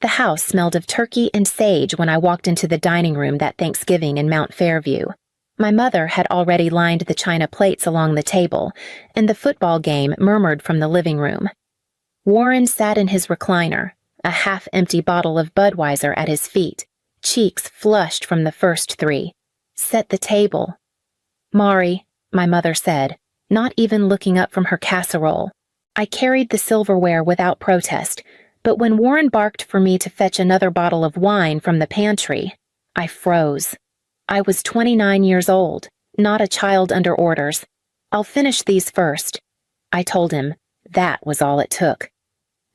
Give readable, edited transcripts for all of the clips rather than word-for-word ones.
The house smelled of turkey and sage when I walked into the dining room that Thanksgiving in Mount Fairview. My mother had already lined the china plates along the table, and the football game murmured from the living room. Warren sat in his recliner, a half-empty bottle of Budweiser at his feet, cheeks flushed from the first three. Set the table. "Mari," my mother said, not even looking up from her casserole. I carried the silverware without protest, but when Warren barked for me to fetch another bottle of wine from the pantry, I froze. I was 29 years old, not a child under orders. "I'll finish these first," I told him. That was all it took.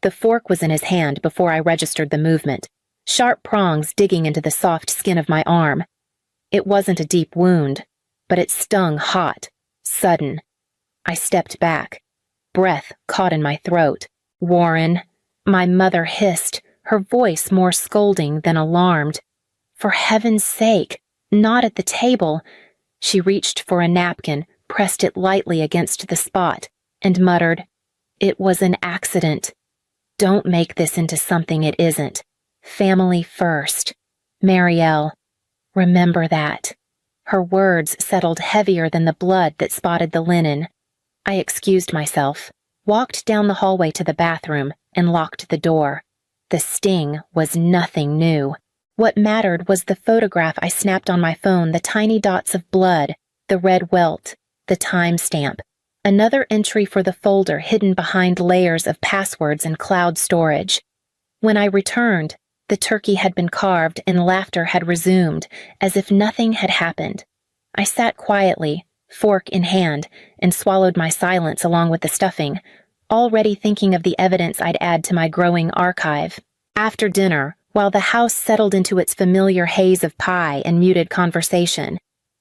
The fork was in his hand before I registered the movement, sharp prongs digging into the soft skin of my arm. It wasn't a deep wound, but it stung hot, sudden. I stepped back. Breath caught in my throat. "Warren," my mother hissed, her voice more scolding than alarmed. "For heaven's sake, not at the table." She reached for a napkin, pressed it lightly against the spot, and muttered, "It was an accident. Don't make this into something it isn't. Family first. Marielle, remember that." Her words settled heavier than the blood that spotted the linen. I excused myself, walked down the hallway to the bathroom, and locked the door. The sting was nothing new. What mattered was the photograph I snapped on my phone, the tiny dots of blood, the red welt, the timestamp, another entry for the folder hidden behind layers of passwords and cloud storage. When I returned, the turkey had been carved and laughter had resumed, as if nothing had happened. I sat quietly, fork in hand, and swallowed my silence along with the stuffing, already thinking of the evidence I'd add to my growing archive. After dinner, while the house settled into its familiar haze of pie and muted conversation,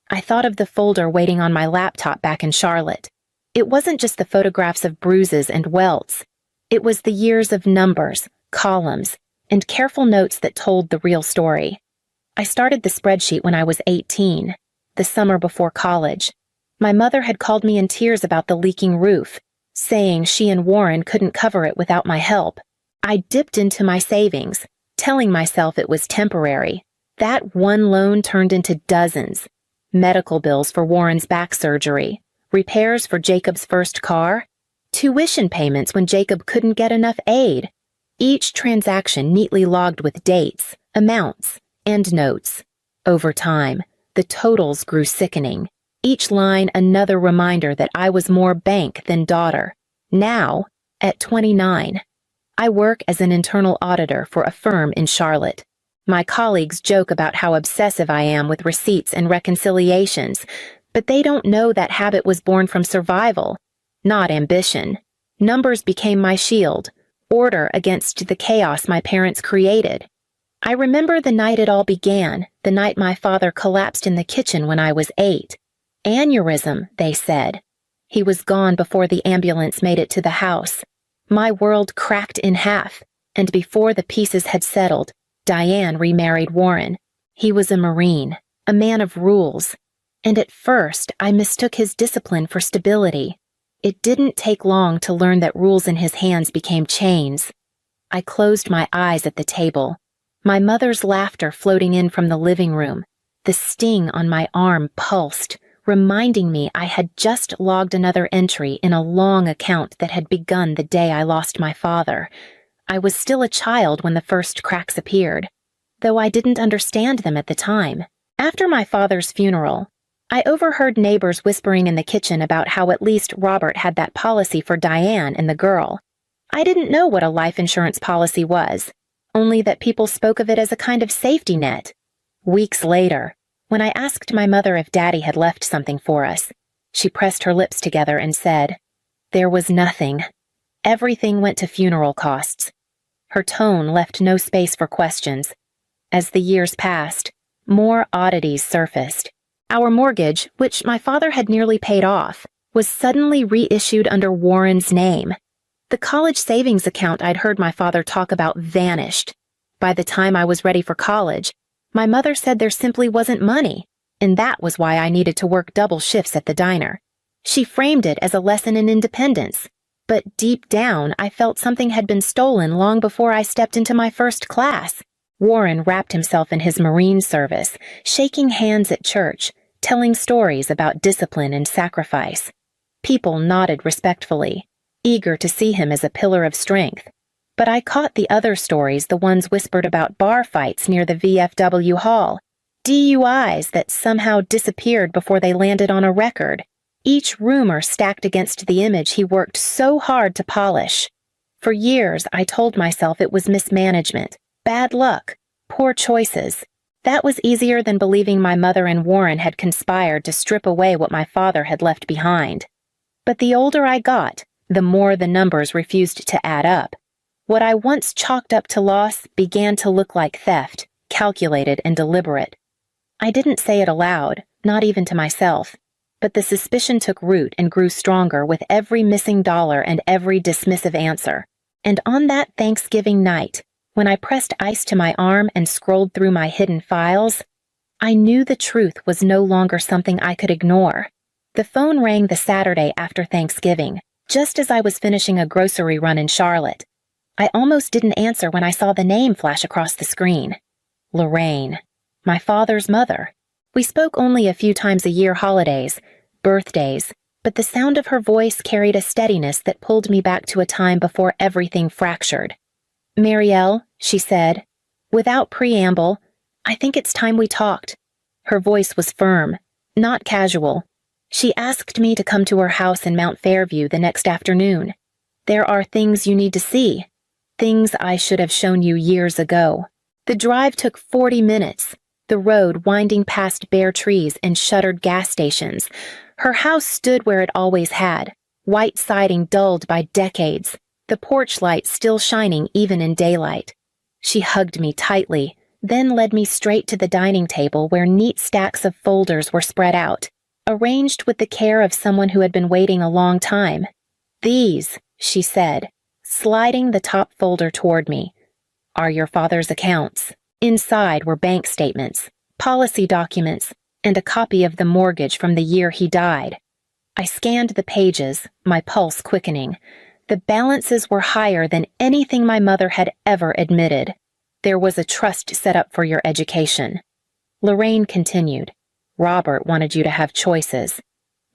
I thought of the folder waiting on my laptop back in Charlotte. It wasn't just the photographs of bruises and welts. It was the years of numbers, columns, and careful notes that told the real story. I started the spreadsheet when I was 18, the summer before college. My mother had called me in tears about the leaking roof, saying she and Warren couldn't cover it without my help. I dipped into my savings, telling myself it was temporary. That one loan turned into dozens. Medical bills for Warren's back surgery, repairs for Jacob's first car, tuition payments when Jacob couldn't get enough aid. Each transaction neatly logged with dates, amounts, and notes. Over time, the totals grew sickening. Each line another reminder that I was more bank than daughter. Now, at 29, I work as an internal auditor for a firm in Charlotte. My colleagues joke about how obsessive I am with receipts and reconciliations, but they don't know that habit was born from survival, not ambition. Numbers became my shield, order against the chaos my parents created. I remember the night it all began, the night my father collapsed in the kitchen when I was 8. Aneurysm, they said. He was gone before the ambulance made it to the house. My world cracked in half, and before the pieces had settled, Diane remarried Warren. He was a Marine, a man of rules, and at first I mistook his discipline for stability. It didn't take long to learn that rules in his hands became chains. I closed my eyes at the table, my mother's laughter floating in from the living room. The sting on my arm pulsed, reminding me I had just logged another entry in a long account that had begun the day I lost my father. I was still a child when the first cracks appeared, though I didn't understand them at the time. After my father's funeral, I overheard neighbors whispering in the kitchen about how at least Robert had that policy for Diane and the girl. I didn't know what a life insurance policy was, only that people spoke of it as a kind of safety net. Weeks later, when I asked my mother if Daddy had left something for us, she pressed her lips together and said, "There was nothing. Everything went to funeral costs." Her tone left no space for questions. As the years passed, more oddities surfaced. Our mortgage, which my father had nearly paid off, was suddenly reissued under Warren's name. The college savings account I'd heard my father talk about vanished. By the time I was ready for college, my mother said there simply wasn't money, and that was why I needed to work double shifts at the diner. She framed it as a lesson in independence. But deep down, I felt something had been stolen long before I stepped into my first class. Warren wrapped himself in his Marine service, shaking hands at church, telling stories about discipline and sacrifice. People nodded respectfully, eager to see him as a pillar of strength. But I caught the other stories, the ones whispered about bar fights near the VFW hall, DUIs that somehow disappeared before they landed on a record, each rumor stacked against the image he worked so hard to polish. For years, I told myself it was mismanagement, bad luck, poor choices. That was easier than believing my mother and Warren had conspired to strip away what my father had left behind. But the older I got, the more the numbers refused to add up. What I once chalked up to loss began to look like theft, calculated and deliberate. I didn't say it aloud, not even to myself, but the suspicion took root and grew stronger with every missing dollar and every dismissive answer. And on that Thanksgiving night, when I pressed ice to my arm and scrolled through my hidden files, I knew the truth was no longer something I could ignore. The phone rang the Saturday after Thanksgiving, just as I was finishing a grocery run in Charlotte. I almost didn't answer when I saw the name flash across the screen. Lorraine, my father's mother. We spoke only a few times a year, holidays, birthdays, but the sound of her voice carried a steadiness that pulled me back to a time before everything fractured. "Marielle," she said, without preamble, "I think it's time we talked." Her voice was firm, not casual. She asked me to come to her house in Mount Fairview the next afternoon. "There are things you need to see. Things I should have shown you years ago." The drive took 40 minutes, the road winding past bare trees and shuttered gas stations. Her house stood where it always had, white siding dulled by decades, the porch light still shining even in daylight. She hugged me tightly, then led me straight to the dining table where neat stacks of folders were spread out, arranged with the care of someone who had been waiting a long time. "These," she said, sliding the top folder toward me, "are your father's accounts." Inside were bank statements, policy documents, and a copy of the mortgage from the year he died. I scanned the pages, my pulse quickening. The balances were higher than anything my mother had ever admitted. There was a trust set up for your education. Lorraine continued, "Robert wanted you to have choices.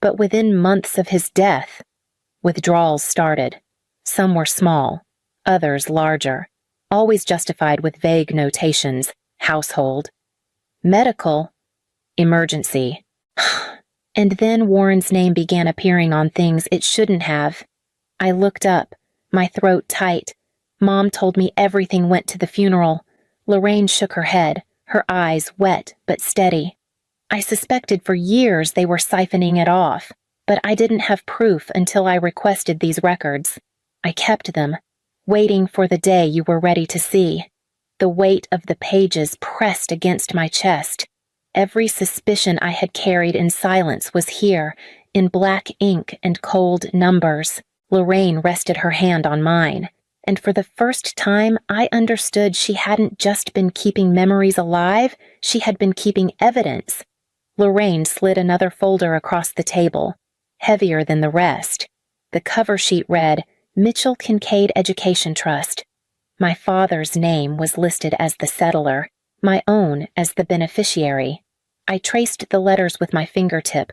But within months of his death, withdrawals started. Some were small, others larger, always justified with vague notations, household, medical, emergency." And then Warren's name began appearing on things it shouldn't have. I looked up, my throat tight. Mom told me everything went to the funeral. Lorraine shook her head, her eyes wet but steady. I suspected for years they were siphoning it off, but I didn't have proof until I requested these records. I kept them, waiting for the day you were ready to see. The weight of the pages pressed against my chest. Every suspicion I had carried in silence was here, in black ink and cold numbers. Lorraine rested her hand on mine, and for the first time I understood she hadn't just been keeping memories alive, she had been keeping evidence. Lorraine slid another folder across the table, heavier than the rest. The cover sheet read, "Mitchell Kincaid Education Trust." My father's name was listed as the settlor, my own as the beneficiary. I traced the letters with my fingertip,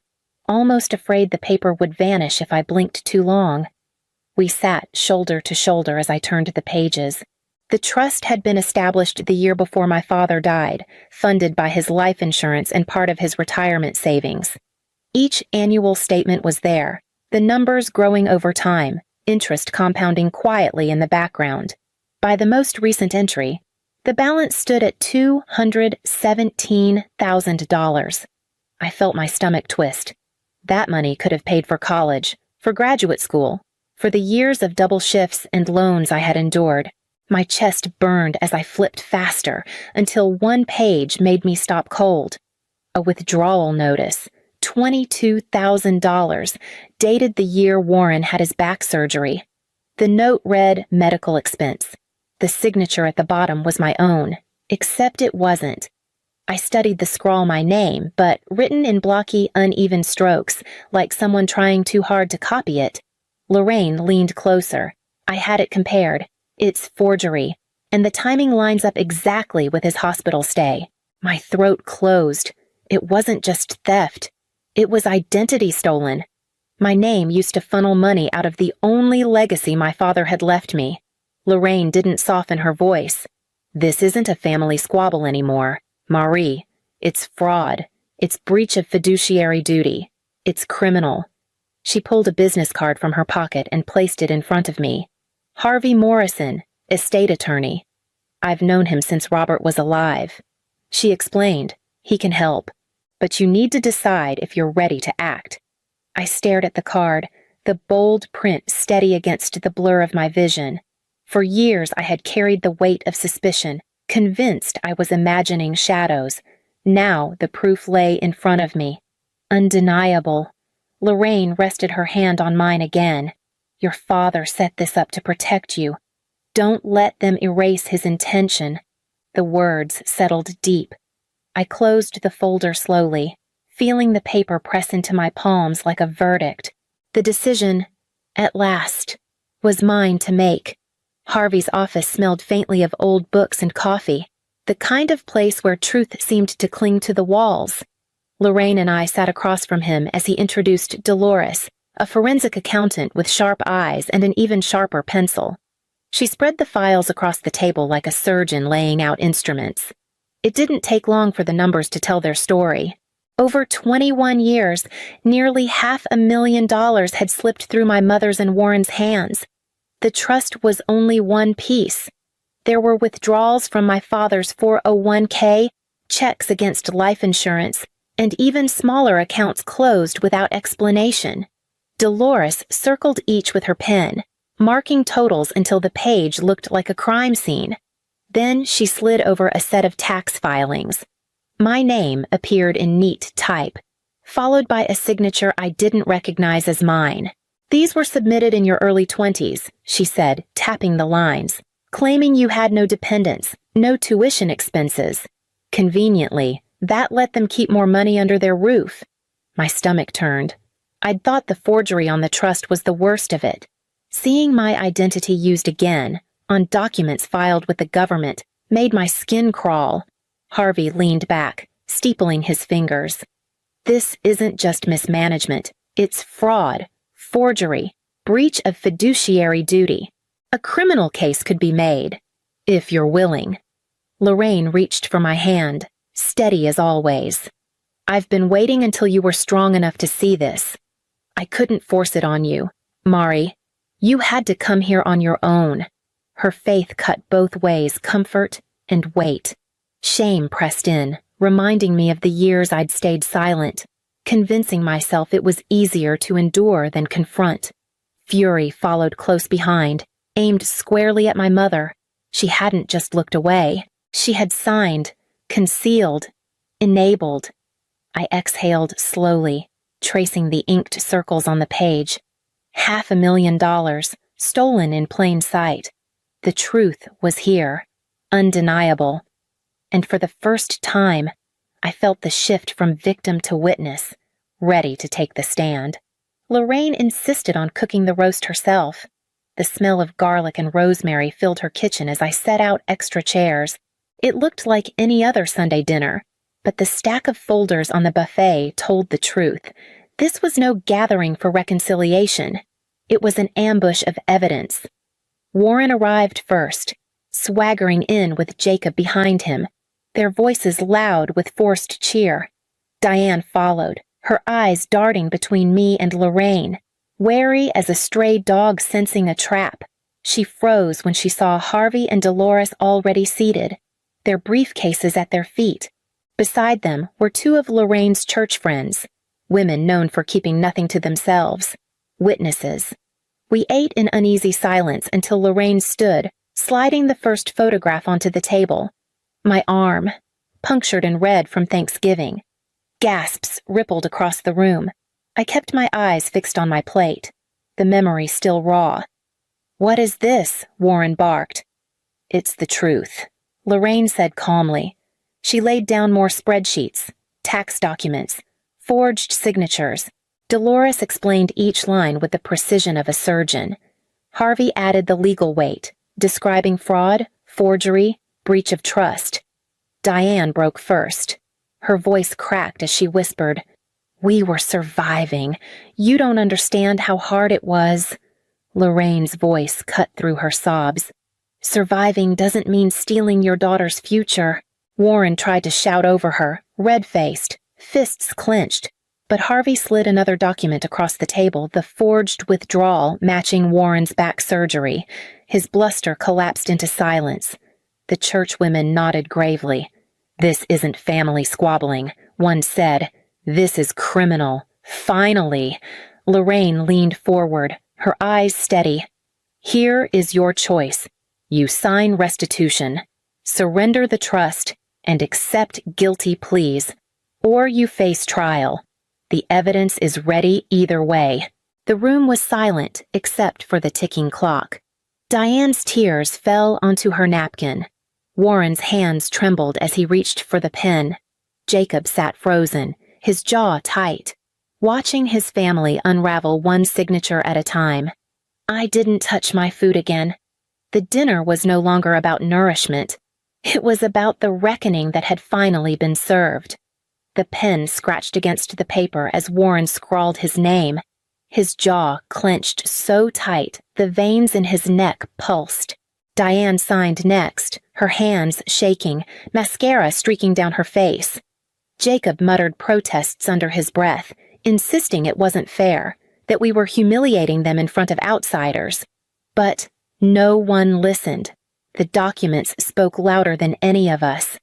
almost afraid the paper would vanish if I blinked too long. We sat shoulder to shoulder as I turned the pages. The trust had been established the year before my father died, funded by his life insurance and part of his retirement savings. Each annual statement was there, the numbers growing over time, interest compounding quietly in the background. By the most recent entry, the balance stood at $217,000. I felt my stomach twist. That money could have paid for college, for graduate school, for the years of double shifts and loans I had endured. My chest burned as I flipped faster until one page made me stop cold. A withdrawal notice, $22,000, dated the year Warren had his back surgery. The note read medical expense. The signature at the bottom was my own, except it wasn't. I studied the scrawl my name, but written in blocky, uneven strokes, like someone trying too hard to copy it. Lorraine leaned closer. I had it compared. It's forgery, and the timing lines up exactly with his hospital stay. My throat closed. It wasn't just theft. It was identity stolen. My name used to funnel money out of the only legacy my father had left me. Lorraine didn't soften her voice. This isn't a family squabble anymore, Marie. It's fraud. It's breach of fiduciary duty. It's criminal. She pulled a business card from her pocket and placed it in front of me. Harvey Morrison, estate attorney. I've known him since Robert was alive. She explained, he can help, but you need to decide if you're ready to act. I stared at the card, the bold print steady against the blur of my vision. For years I had carried the weight of suspicion, convinced I was imagining shadows. Now the proof lay in front of me. Undeniable. Lorraine rested her hand on mine again. Your father set this up to protect you. Don't let them erase his intention. The words settled deep. I closed the folder slowly, feeling the paper press into my palms like a verdict. The decision, at last, was mine to make. Harvey's office smelled faintly of old books and coffee, the kind of place where truth seemed to cling to the walls. Lorraine and I sat across from him as he introduced Dolores, a forensic accountant with sharp eyes and an even sharper pencil. She spread the files across the table like a surgeon laying out instruments. It didn't take long for the numbers to tell their story. Over 21 years, nearly $500,000 had slipped through my mother's and Warren's hands. The trust was only one piece. There were withdrawals from my father's 401k, checks against life insurance, and even smaller accounts closed without explanation. Dolores circled each with her pen, marking totals until the page looked like a crime scene. Then she slid over a set of tax filings. My name appeared in neat type, followed by a signature I didn't recognize as mine. These were submitted in your early 20s, she said, tapping the lines, claiming you had no dependents, no tuition expenses. Conveniently, that let them keep more money under their roof. My stomach turned. I'd thought the forgery on the trust was the worst of it. Seeing my identity used again, on documents filed with the government, made my skin crawl. Harvey leaned back, steepling his fingers. This isn't just mismanagement. It's fraud, forgery, breach of fiduciary duty. A criminal case could be made, if you're willing. Lorraine reached for my hand, steady as always. I've been waiting until you were strong enough to see this. I couldn't force it on you, Mari. You had to come here on your own. Her faith cut both ways, comfort and weight. Shame pressed in, reminding me of the years I'd stayed silent, convincing myself it was easier to endure than confront. Fury followed close behind, aimed squarely at my mother. She hadn't just looked away. She had signed, concealed, enabled. I exhaled slowly, tracing the inked circles on the page. $500,000, stolen in plain sight. The truth was here, undeniable. And for the first time, I felt the shift from victim to witness, ready to take the stand. Lorraine insisted on cooking the roast herself. The smell of garlic and rosemary filled her kitchen as I set out extra chairs. It looked like any other Sunday dinner, but the stack of folders on the buffet told the truth. This was no gathering for reconciliation. It was an ambush of evidence. Warren arrived first, swaggering in with Jacob behind him, their voices loud with forced cheer. Diane followed, her eyes darting between me and Lorraine, wary as a stray dog sensing a trap. She froze when she saw Harvey and Dolores already seated, their briefcases at their feet. Beside them were two of Lorraine's church friends, women known for keeping nothing to themselves, witnesses. We ate in uneasy silence until Lorraine stood, sliding the first photograph onto the table. My arm, punctured and red from Thanksgiving. Gasps rippled across the room. I kept my eyes fixed on my plate, the memory still raw. "What is this?" Warren barked. "It's the truth," Lorraine said calmly. She laid down more spreadsheets, tax documents, forged signatures. Dolores explained each line with the precision of a surgeon. Harvey added the legal weight, describing fraud, forgery, breach of trust. Diane broke first. Her voice cracked as she whispered, "We were surviving. You don't understand how hard it was." Lorraine's voice cut through her sobs. "Surviving doesn't mean stealing your daughter's future." Warren tried to shout over her, red-faced, fists clenched, but Harvey slid another document across the table, the forged withdrawal matching Warren's back surgery. His bluster collapsed into silence. The churchwomen nodded gravely. "This isn't family squabbling," one said. "This is criminal. Finally." Lorraine leaned forward, her eyes steady. "Here is your choice. You sign restitution, surrender the trust, and accept guilty pleas, or you face trial. The evidence is ready either way." The room was silent except for the ticking clock. Diane's tears fell onto her napkin. Warren's hands trembled as he reached for the pen. Jacob sat frozen, his jaw tight, watching his family unravel one signature at a time. I didn't touch my food again. The dinner was no longer about nourishment. It was about the reckoning that had finally been served. The pen scratched against the paper as Warren scrawled his name. His jaw clenched so tight the veins in his neck pulsed. Diane signed next, her hands shaking, mascara streaking down her face. Jacob muttered protests under his breath, insisting it wasn't fair, that we were humiliating them in front of outsiders. But no one listened. The documents spoke louder than any of us.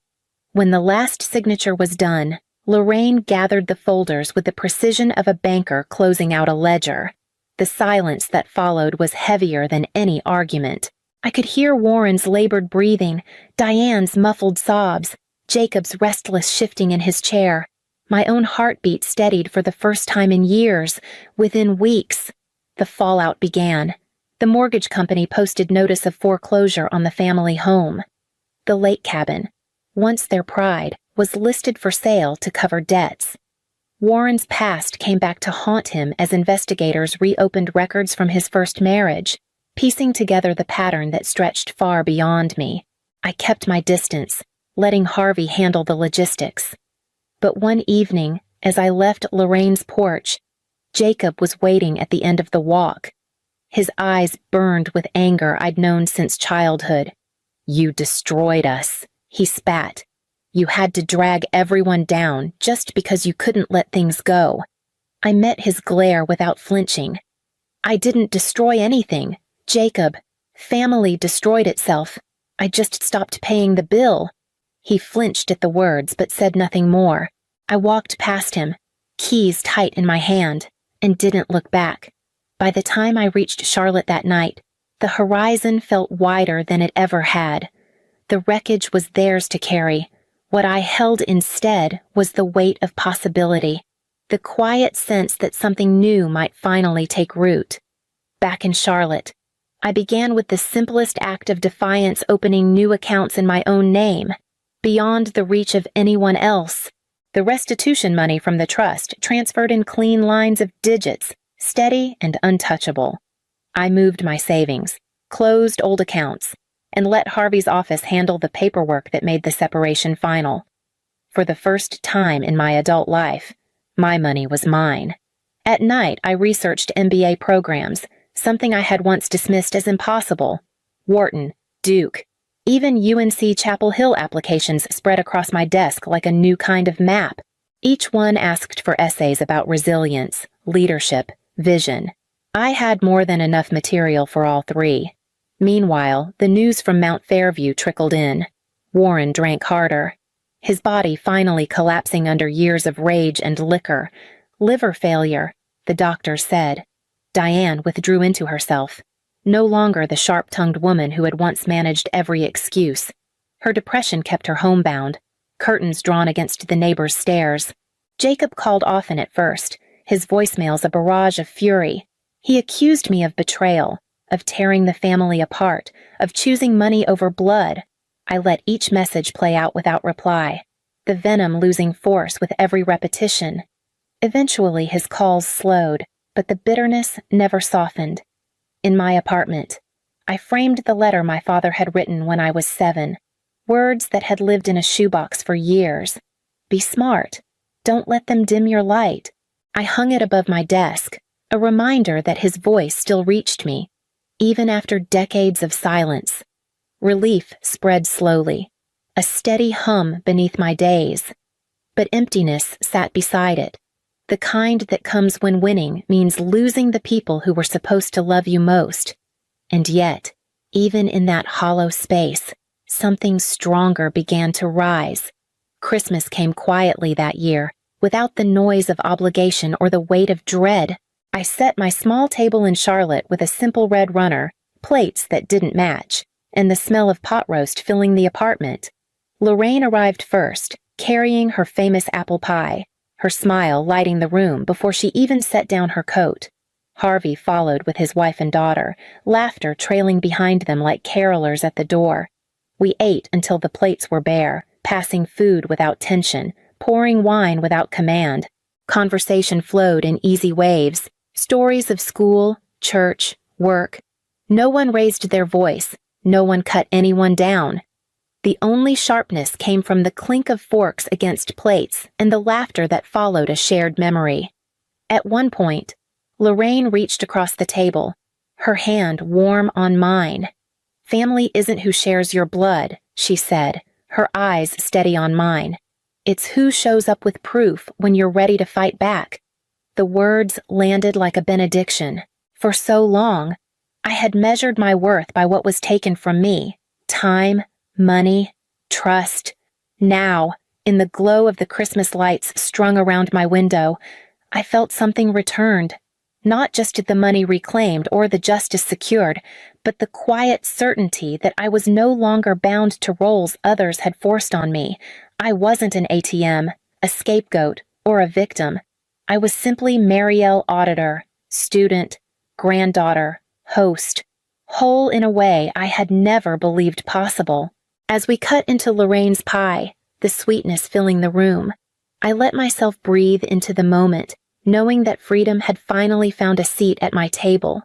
When the last signature was done, Lorraine gathered the folders with the precision of a banker closing out a ledger. The silence that followed was heavier than any argument. I could hear Warren's labored breathing, Diane's muffled sobs, Jacob's restless shifting in his chair. My own heartbeat steadied for the first time in years. Within weeks, the fallout began. The mortgage company posted notice of foreclosure on the family home. The lake cabin, once their pride, was listed for sale to cover debts. Warren's past came back to haunt him as investigators reopened records from his first marriage, piecing together the pattern that stretched far beyond me. I kept my distance, letting Harvey handle the logistics. But one evening, as I left Lorraine's porch, Jacob was waiting at the end of the walk. His eyes burned with anger I'd known since childhood. "You destroyed us," he spat. "You had to drag everyone down just because you couldn't let things go." I met his glare without flinching. "I didn't destroy anything, Jacob. Family destroyed itself. I just stopped paying the bill." He flinched at the words but said nothing more. I walked past him, keys tight in my hand, and didn't look back. By the time I reached Charlotte that night, the horizon felt wider than it ever had. The wreckage was theirs to carry. What I held instead was the weight of possibility, the quiet sense that something new might finally take root. Back in Charlotte, I began with the simplest act of defiance, opening new accounts in my own name, beyond the reach of anyone else. The restitution money from the trust transferred in clean lines of digits, steady and untouchable. I moved my savings, closed old accounts, and let Harvey's office handle the paperwork that made the separation final. For the first time in my adult life, my money was mine. At night, I researched MBA programs, something I had once dismissed as impossible. Wharton, Duke, even UNC Chapel Hill applications spread across my desk like a new kind of map. Each one asked for essays about resilience, leadership, vision. I had more than enough material for all three. Meanwhile, the news from Mount Fairview trickled in. Warren drank harder, his body finally collapsing under years of rage and liquor. Liver failure, the doctor said. Diane withdrew into herself, no longer the sharp-tongued woman who had once managed every excuse. Her depression kept her homebound, curtains drawn against the neighbors' stairs. Jacob called often at first, his voicemails a barrage of fury. He accused me of betrayal, of tearing the family apart, of choosing money over blood. I let each message play out without reply, the venom losing force with every repetition. Eventually, his calls slowed, but the bitterness never softened. In my apartment, I framed the letter my father had written when I was 7, words that had lived in a shoebox for years. Be smart. Don't let them dim your light. I hung it above my desk, a reminder that his voice still reached me, even after decades of silence. Relief spread slowly, a steady hum beneath my days. But emptiness sat beside it, the kind that comes when winning means losing the people who were supposed to love you most. And yet, even in that hollow space, something stronger began to rise. Christmas came quietly that year, without the noise of obligation or the weight of dread. I set my small table in Charlotte with a simple red runner, plates that didn't match, and the smell of pot roast filling the apartment. Lorraine arrived first, carrying her famous apple pie, her smile lighting the room before she even set down her coat. Harvey followed with his wife and daughter, laughter trailing behind them like carolers at the door. We ate until the plates were bare, passing food without tension, pouring wine without command. Conversation flowed in easy waves, stories of school, church, work. No one raised their voice, no one cut anyone down. The only sharpness came from the clink of forks against plates and the laughter that followed a shared memory. At one point, Lorraine reached across the table, her hand warm on mine. "Family isn't who shares your blood," she said, her eyes steady on mine. "It's who shows up with proof when you're ready to fight back." The words landed like a benediction. For so long, I had measured my worth by what was taken from me: time, money, trust. Now, in the glow of the Christmas lights strung around my window, I felt something returned. Not just the money reclaimed or the justice secured, but the quiet certainty that I was no longer bound to roles others had forced on me. I wasn't an ATM, a scapegoat, or a victim. I was simply Marielle Auditor, student, granddaughter, host, whole in a way I had never believed possible. As we cut into Lorraine's pie, the sweetness filling the room, I let myself breathe into the moment, knowing that freedom had finally found a seat at my table.